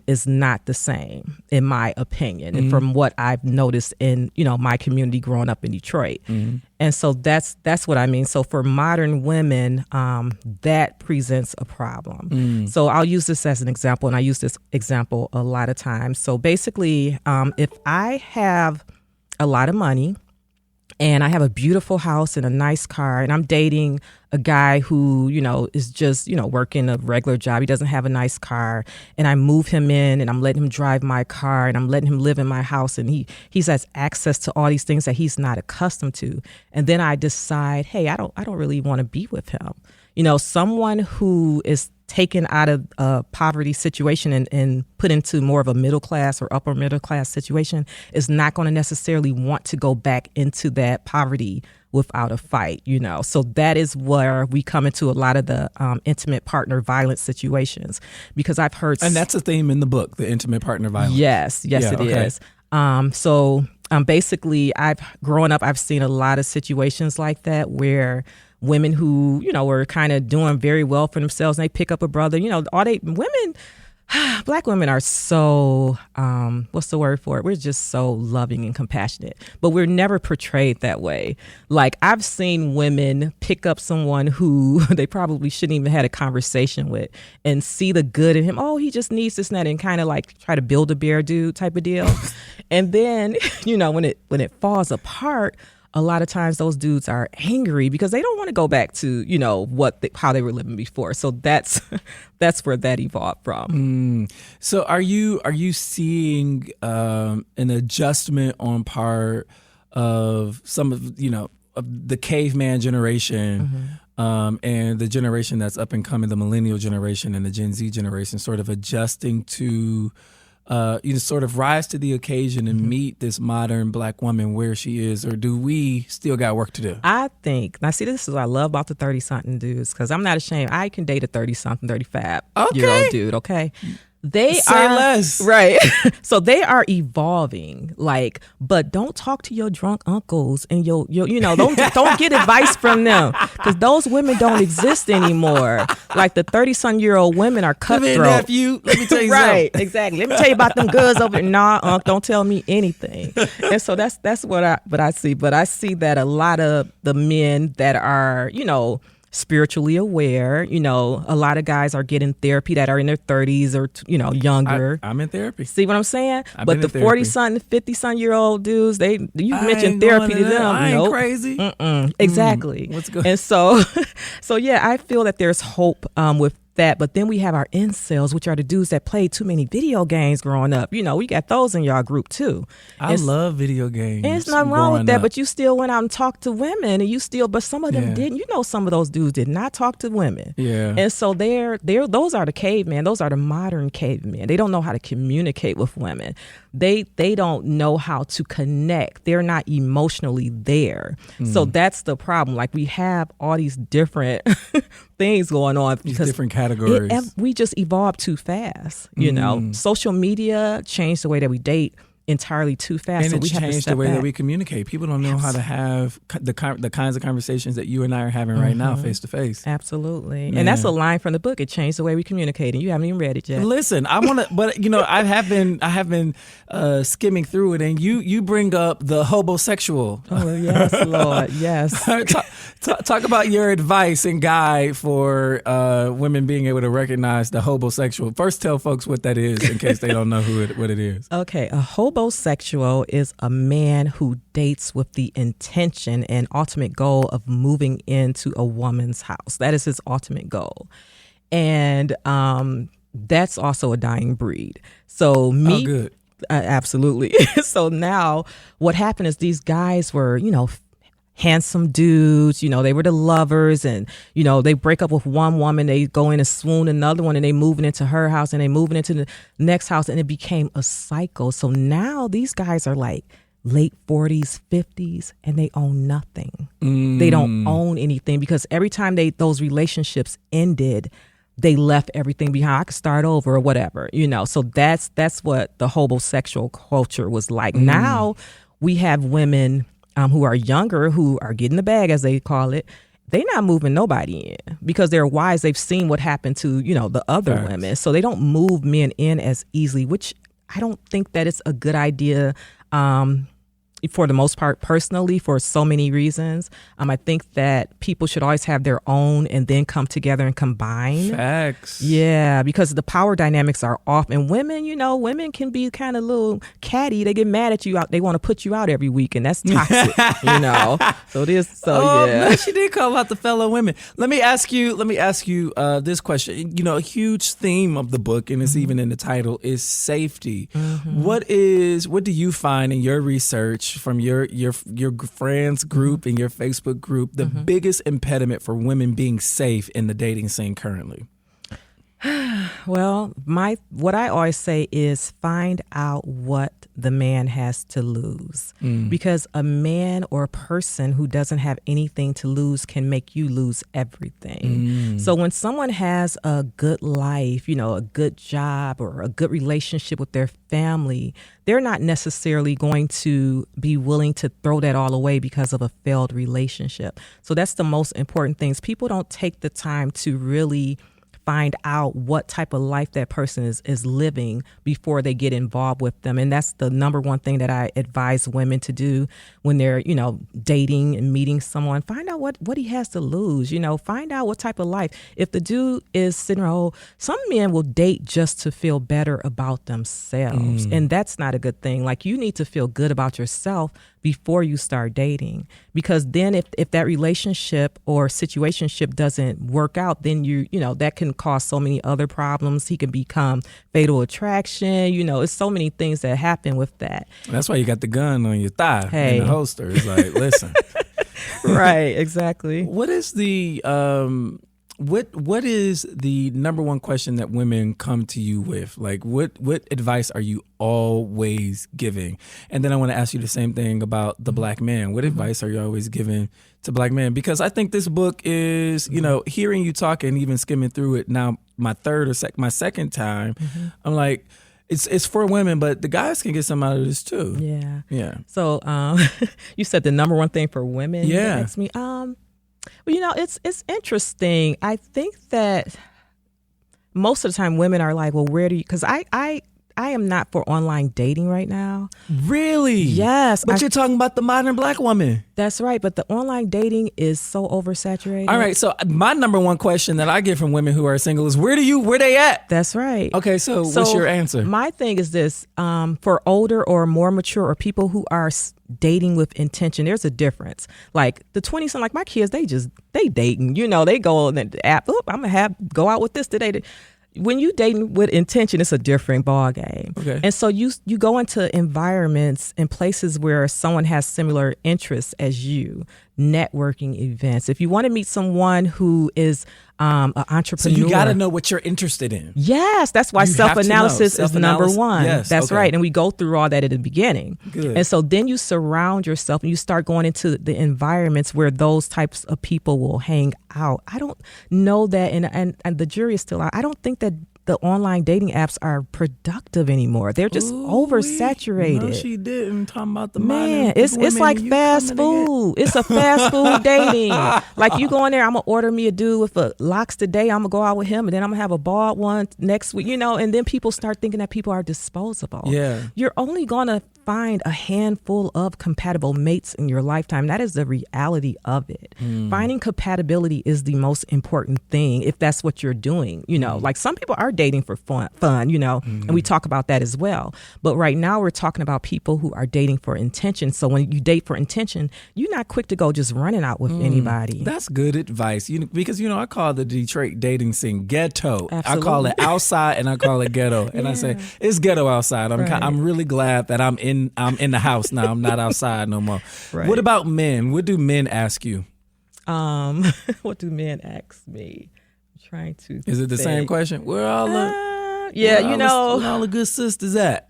is not the same, in my opinion, and from what I've noticed in my community growing up in Detroit. And so that's what I mean. So for modern women, that presents a problem. So I'll use this as an example, and I use this example a lot of times. So basically, if I have a lot of money and I have a beautiful house and a nice car, and I'm dating a guy who, is just, working a regular job. He doesn't have a nice car, and I move him in, and I'm letting him drive my car, and I'm letting him live in my house, and he has access to all these things that he's not accustomed to. And then I decide, hey, I don't really want to be with him. Someone who is taken out of a poverty situation and put into more of a middle class or upper middle class situation is not going to necessarily want to go back into that poverty without a fight, So that is where we come into a lot of the intimate partner violence situations, because I've heard... And that's a theme in the book, the intimate partner violence. Yes, it is. Basically, growing up, I've seen a lot of situations like that where women who, were kind of doing very well for themselves, and they pick up a brother, Black women are so, what's the word for it? We're just so loving and compassionate, but we're never portrayed that way. Like, I've seen women pick up someone who they probably shouldn't even had a conversation with and see the good in him. Oh, he just needs this and that, and kind of like try to build a bear dude type of deal. And then, when it falls apart, a lot of times those dudes are angry because they don't want to go back to, how they were living before. So that's where that evolved from. So are you seeing an adjustment on part of some of, of the caveman generation, and the generation that's up and coming, the millennial generation and the Gen Z generation, sort of adjusting to sort of rise to the occasion and meet this modern Black woman where she is, or do we still got work to do? I think, now see, this is what I love about the 30-something dudes, because I'm not ashamed. I can date a 30-something, 35-year-old dude, okay? They Say are less. Right. So they are evolving, but don't talk to your drunk uncles and don't get advice from them, because those women don't exist anymore. Like, the 30-some-year-old women are cutthroat. Come here, nephew. Let me tell you right, something. exactly. Let me tell you about them goods over there. Nah, Unc, don't tell me anything. And so that's what I see. But I see that a lot of the men that are, spiritually aware, a lot of guys are getting therapy that are in their 30s or younger. I'm in therapy. See what I'm saying? I've But the 40-something, 50-some-year-old dudes, you mentioned therapy to them. I ain't Nope. crazy. Exactly. What's good? And so yeah, I feel that there's hope with that. But then we have our incels, which are the dudes that played too many video games growing up. We got those in y'all group too. I love video games. And it's nothing wrong with that, up. but you still went out and talked to women, and but some of them didn't. Some of those dudes did not talk to women. Yeah. And so those are the cavemen. Those are the modern cavemen. They don't know how to communicate with women. They don't know how to connect. They're not emotionally there. So that's the problem. Like, we have all these different things going on because different categories. We just evolved too fast. Social media changed the way that we date entirely too fast. And so it's we have to changed step the way back. that we communicate. People don't know how to have the kinds of conversations that you and I are having right now, face to face. Absolutely. Yeah. And that's a line from the book. It changed the way we communicate, and you haven't even read it yet. Listen, I want to, but I have been skimming through it, and you bring up the hobosexual. Oh yes, Lord, yes. Talk about your advice and guide for women being able to recognize the hobosexual. First, tell folks what that is in case they don't know what it is. Okay, a hobosexual is a man who dates with the intention and ultimate goal of moving into a woman's house. That is his ultimate goal. And that's also a dying breed. So Oh, good. Absolutely. So now what happened is these guys were, handsome dudes, they were the lovers, and, they break up with one woman, they go in and swoon another one, and they moving into her house, and they moving into the next house, and it became a cycle. So now these guys are like late 40s, 50s, and they own nothing. They don't own anything, because every time those relationships ended, they left everything behind. I could start over or whatever, So that's what the hobosexual culture was like. Now we have women who are younger, who are getting the bag, as they call it. They're not moving nobody in because they're wise. They've seen what happened to, the other women. So they don't move men in as easily, which I don't think that it's a good idea for the most part, personally, for so many reasons. I think that people should always have their own and then come together and combine. Facts. Yeah, because the power dynamics are off. And women, women can be kind of a little catty. They get mad at you out. They want to put you out every week, and that's toxic, So it is. So yeah. No, she did call out the fellow women. Let me ask you this question. A huge theme of the book, and it's even in the title, is safety. What do you find in your research from your friends group and your Facebook group the biggest impediment for women being safe in the dating scene currently? Well, what I always say is find out what the man has to lose, because a man or a person who doesn't have anything to lose can make you lose everything. So when someone has a good life, a good job or a good relationship with their family, they're not necessarily going to be willing to throw that all away because of a failed relationship. So that's the most important things. People don't take the time to really find out what type of life that person is living before they get involved with them. And that's the number one thing that I advise women to do when they're, dating and meeting someone. Find out what he has to lose, find out what type of life. If the dude is sitting around, some men will date just to feel better about themselves. And that's not a good thing. Like, you need to feel good about yourself before you start dating, because then if that relationship or situationship doesn't work out, then that can cause so many other problems. He can become fatal attraction. It's so many things that happen with that. That's why you got the gun on your thigh in the holster. It's like, listen. Right, exactly. What is the what is the number one question that women come to you with? Like, what advice are you always giving? And then I want to ask you the same thing about the black man. What advice are you always giving to black men? Because I think this book is, hearing you talk and even skimming through it now, my second time, I'm like, it's for women, but the guys can get some out of this too. Yeah. Yeah. So you said the number one thing for women. Yeah. That makes me, well, it's interesting. I think that most of the time women are like, well, where do you, because I am not for online dating right now. Really? Yes. But you're talking about the modern black woman. That's right. But the online dating is so oversaturated. All right. So my number one question that I get from women who are single is, where they at? That's right. Okay. So what's your answer? My thing is this, for older or more mature or people who are dating with intention, there's a difference. Like the 20s, like my kids, they dating, they go on the app. Oh, I'm going to go out with this today. When you dating with intention, it's a different ball game. Okay. And so you go into environments and places where someone has similar interests as you, networking events. If you want to meet someone who is an entrepreneur. So you got to know what you're interested in. Yes, that's why self-analysis is number one. Yes, that's right. And we go through all that at the beginning. Good. And so then you surround yourself and you start going into the environments where those types of people will hang out. I don't know that, and the jury is still out. I don't think that the online dating apps are productive anymore. They're just oversaturated. No, she didn't. Talking about the man, it's like fast food. It's a fast food dating. Like you go in there, I'm gonna order me a dude with locks today. I'm gonna go out with him, and then I'm gonna have a bald one next week. And then people start thinking that people are disposable. Yeah, you're only gonna find a handful of compatible mates in your lifetime. That is the reality of it. Finding compatibility is the most important thing if that's what you're doing. Like some people are dating for fun, and we talk about that as well. But right now we're talking about people who are dating for intention. So when you date for intention, you're not quick to go just running out with anybody. That's good advice. Because I call the Detroit dating scene ghetto. Absolutely. I call it outside and I call it ghetto. And I say it's ghetto outside. I'm really glad that I'm in the house now. I'm not outside no more. Right. What about men? What do men ask you? What do men ask me? I'm trying to. Is it the same question? Where all the where all the good sisters at?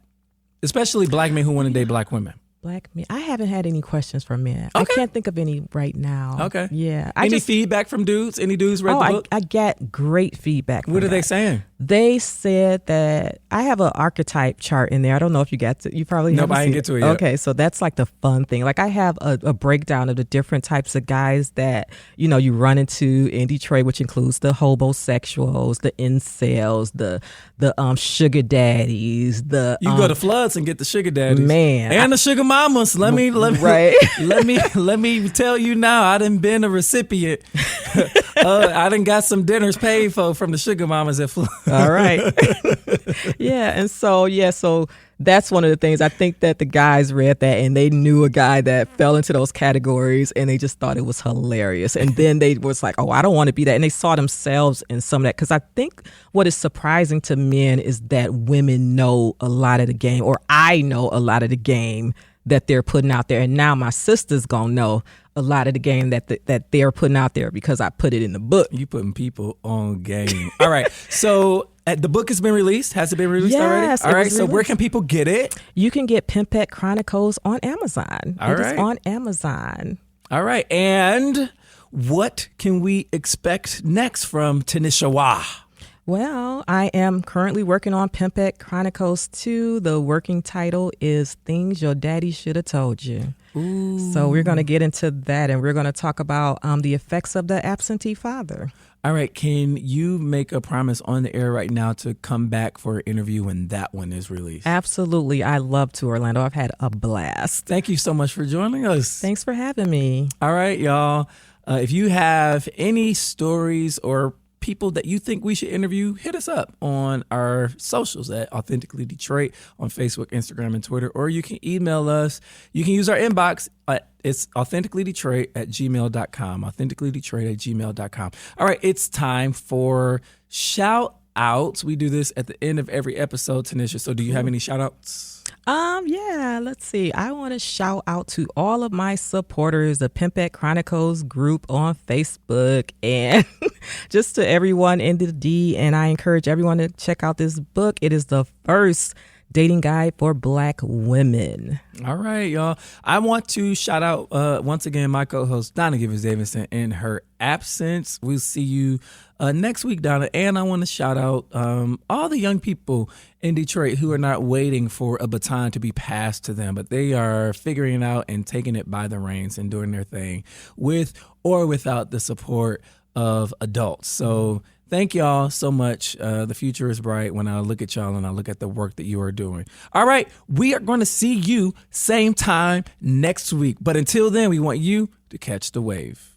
Especially black men who want to date black women. Black men. I haven't had any questions from men. Okay. I can't think of any right now. Okay. Yeah. Any feedback from dudes? Any dudes read the book? I get great feedback. What are they saying? They said that I have an archetype chart in there. I don't know if you got to. You probably haven't. Nope, I didn't get to it yet. Okay, so that's like the fun thing. Like I have a breakdown of the different types of guys that you run into in Detroit, which includes the hobosexuals, the incels, the sugar daddies. You go to Floods and get the sugar daddies, man, and the sugar mamas. Let me Right. let me tell you now. I done been a recipient. I done got some dinners paid for from the sugar mamas that flew. All right. Yeah. And so that's one of the things. I think that the guys read that and they knew a guy that fell into those categories and they just thought it was hilarious. And then they was like, oh, I don't want to be that. And they saw themselves in some of that. Because I think what is surprising to men is that women know a lot of the game, or I know a lot of the game that they're putting out there. And now my sister's going to know a lot of the game that they're putting out there because I put it in the book. You putting people on game. All right. So the book has been released. Has it been released already? Yes. All right. So where can people get it? You can get Pimpette Chronicles on Amazon. All It right. is on Amazon. All right. And what can we expect next from Tinisha Wah? Well, I am currently working on Pimpette Chronicles 2. The working title is Things Your Daddy Should Have Told You. Ooh. So we're going to get into that, and we're going to talk about the effects of the absentee father. All right. Can you make a promise on the air right now to come back for an interview when that one is released? Absolutely. I love to, Orlando. I've had a blast. Thank you so much for joining us. Thanks for having me. All right, y'all. If you have any stories or people that you think we should interview, hit us up on our socials at Authentically Detroit on Facebook, Instagram, and Twitter, or you can email us. You can use our inbox. It's authenticallydetroit@gmail.com, authenticallydetroit@gmail.com. All right, it's time for shout outs. We do this at the end of every episode, Tanisha. So do you have any shout outs? Yeah, let's see. I want to shout out to all of my supporters, the Pimpette Chronicles group on Facebook, and just to everyone in the D. And I encourage everyone to check out this book. It is the first dating guide for Black women. All right, y'all. I want to shout out once again my co-host Donna Givens Davidson in her absence. We'll see you next week, Donna. And I want to shout out all the young people in Detroit who are not waiting for a baton to be passed to them, but they are figuring it out and taking it by the reins and doing their thing with or without the support of adults. So thank y'all so much. The future is bright when I look at y'all and I look at the work that you are doing. All right, we are going to see you same time next week. But until then, we want you to catch the wave.